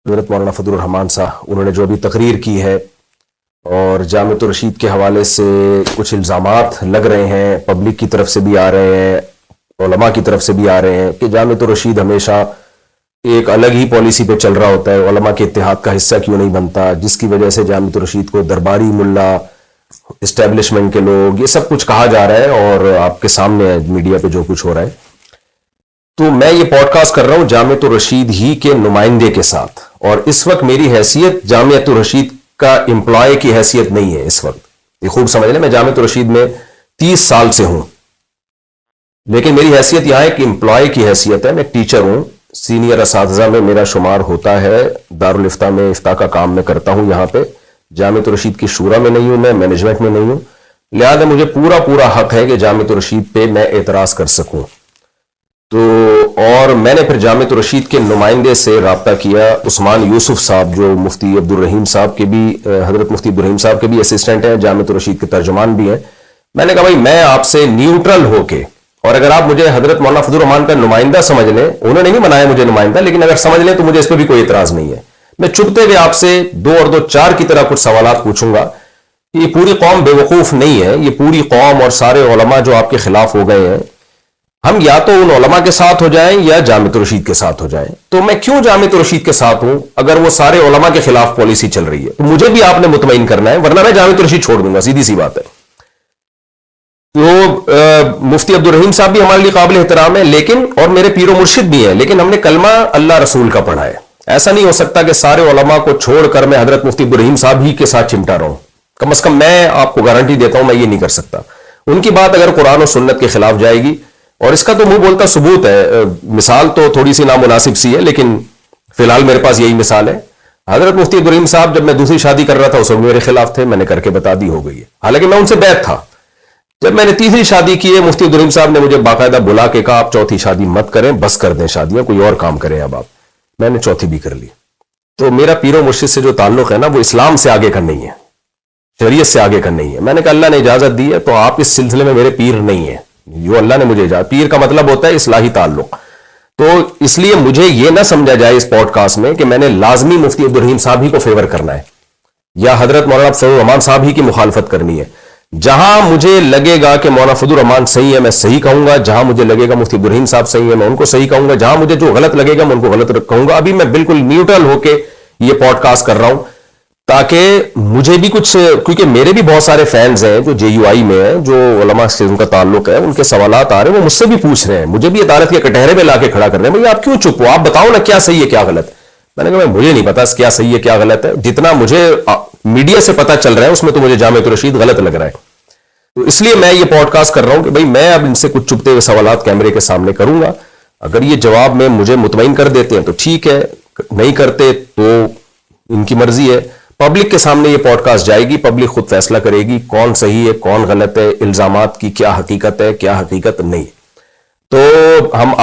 حضرت مولانا فضل الرحمان صاحب انہوں نے جو ابھی تقریر کی ہے اور جامعۃ الرشید کے حوالے سے کچھ الزامات لگ رہے ہیں، پبلک کی طرف سے بھی آ رہے ہیں، علماء کی طرف سے بھی آ رہے ہیں کہ جامعۃ الرشید ہمیشہ ایک الگ ہی پالیسی پہ چل رہا ہوتا ہے، علماء کے اتحاد کا حصہ کیوں نہیں بنتا، جس کی وجہ سے جامعۃ الرشید کو درباری ملا، اسٹیبلشمنٹ کے لوگ، یہ سب کچھ کہا جا رہا ہے اور آپ کے سامنے ہے میڈیا پہ جو کچھ ہو رہا ہے۔ تو میں یہ پوڈ کاسٹ کر رہا ہوں جامعۃ الرشید ہی کے نمائندے کے ساتھ، اور اس وقت میری حیثیت جامعۃ الرشید کا امپلائی کی حیثیت نہیں ہے۔ اس وقت یہ خوب سمجھ لیں، میں جامعۃ الرشید میں 30 سال سے ہوں، لیکن میری حیثیت یہاں ایک امپلائی کی حیثیت ہے۔ میں ٹیچر ہوں، سینئر اساتذہ میں میرا شمار ہوتا ہے، دارالافتاء میں افتاء کا کام میں کرتا ہوں، یہاں پہ جامعۃ الرشید کی شورا میں نہیں ہوں، میں مینجمنٹ میں نہیں ہوں، لہذا مجھے پورا حق ہے کہ جامعۃ الرشید پہ میں اعتراض کر سکوں۔ تو اور میں نے پھر جامعۃ الرشید کے نمائندے سے رابطہ کیا، عثمان یوسف صاحب جو مفتی عبدالرحیم صاحب کے بھی، حضرت مفتی عبدالرحیم صاحب کے بھی اسسٹنٹ ہیں، جامعۃ الرشید کے ترجمان بھی ہیں۔ میں نے کہا بھائی میں آپ سے نیوٹرل ہو کے، اور اگر آپ مجھے حضرت مولانا فضل الرحمان کا نمائندہ سمجھ لیں، انہوں نے نہیں بنایا مجھے نمائندہ، لیکن اگر سمجھ لیں تو مجھے اس پہ بھی کوئی اعتراض نہیں ہے۔ میں چپتے ہوئے آپ سے 2 اور 2 4 کی طرح کچھ سوالات پوچھوں گا۔ یہ پوری قوم بے وقوف نہیں ہے، یہ پوری قوم اور سارے علماء جو آپ کے خلاف ہو گئے ہیں، ہم یا تو ان علماء کے ساتھ ہو جائیں یا جامعۃ الرشید کے ساتھ ہو جائیں۔ تو میں کیوں جامعۃ الرشید کے ساتھ ہوں اگر وہ سارے علماء کے خلاف پالیسی چل رہی ہے؟ تو مجھے بھی آپ نے مطمئن کرنا ہے، ورنہ میں جامعۃ الرشید چھوڑ دوں گا، سیدھی سی بات ہے۔ تو مفتی عبدالرحیم صاحب بھی ہمارے لیے قابل احترام ہے، لیکن اور میرے پیر و مرشد بھی ہیں، لیکن ہم نے کلمہ اللہ رسول کا پڑھا ہے۔ ایسا نہیں ہو سکتا کہ سارے علماء کو چھوڑ کر میں حضرت مفتی عبدالرحیم صاحب ہی کے ساتھ چمٹا رہا ہوں۔ کم از کم میں آپ کو گارنٹی دیتا ہوں میں یہ نہیں کر سکتا۔ ان کی بات اگر قرآن و سنت کے خلاف جائے گی، اور اس کا تو منہ بولتا ثبوت ہے، مثال تو تھوڑی سی نامناسب سی ہے، لیکن فی الحال میرے پاس یہی مثال ہے۔ حضرت مفتی عبدالرحیم صاحب جب میں دوسری شادی کر رہا تھا اس وقت میرے خلاف تھے، میں نے کر کے بتا دی، ہو گئی ہے، حالانکہ میں ان سے بیعت تھا۔ جب میں نے تیسری شادی کی ہے، مفتی عبدالرحیم صاحب نے مجھے باقاعدہ بلا کے کہا آپ چوتھی شادی مت کریں، بس کر دیں شادیاں، کوئی اور کام کریں اب آپ۔ میں نے چوتھی بھی کر لی۔ تو میرا پیر و مرشد سے جو تعلق ہے نا، وہ اسلام سے آگے کا نہیں ہے، شریعت سے آگے کا نہیں ہے۔ میں نے کہا اللہ نے اجازت دی ہے تو آپ اس سلسلے میں میرے پیر نہیں ہیں، جو اللہ نے مجھے اجازت، پیر کا مطلب ہوتا ہے اصلاحی تعلق۔ تو اس لیے مجھے یہ نہ سمجھا جائے اس پوڈ کاسٹ میں کہ میں نے لازمی مفتی عبدالرحیم صاحب ہی کو فیور کرنا ہے یا حضرت مولانا فضل الرحمان صاحب ہی کی مخالفت کرنی ہے۔ جہاں مجھے لگے گا کہ مولانا فضل الرحمان صحیح ہے میں صحیح کہوں گا، جہاں مجھے لگے گا مفتی عبدالرحیم صاحب صحیح ہے میں ان کو صحیح کہوں گا، جہاں مجھے جو غلط لگے گا میں ان کو غلط کہوں گا۔ ابھی میں بالکل نیوٹرل ہو کے یہ پوڈ کاسٹ کر رہا ہوں تاکہ مجھے بھی کچھ، کیونکہ میرے بھی بہت سارے فینز ہیں جو جے یو آئی میں ہیں، جو علماء سے ان کا تعلق ہے، ان کے سوالات آ رہے ہیں، وہ مجھ سے بھی پوچھ رہے ہیں، مجھے بھی عدالت کے کٹہرے میں لا کے کھڑا کر رہے ہیں، بھئی آپ کیوں چپ ہو، آپ بتاؤ نا کیا صحیح ہے کیا غلط۔ میں نے کہا مجھے نہیں پتا کیا صحیح ہے کیا غلط ہے، جتنا مجھے میڈیا سے پتا چل رہا ہے اس میں تو مجھے جامعۃ الرشید غلط لگ رہا ہے۔ تو اس لیے میں یہ پوڈ کاسٹ کر رہا ہوں کہ بھئی میں اب ان سے کچھ چپتے ہوئے سوالات کیمرے کے سامنے کروں گا، اگر یہ جواب میں مجھے مطمئن کر دیتے ہیں تو ٹھیک ہے، نہیں کرتے تو ان کی مرضی ہے۔ پبلک کے سامنے یہ پوڈ کاسٹ جائے گی، پبلک خود فیصلہ کرے گی کون صحیح ہے کون غلط ہے، الزامات کی کیا حقیقت ہے کیا حقیقت نہیں۔ تو ہم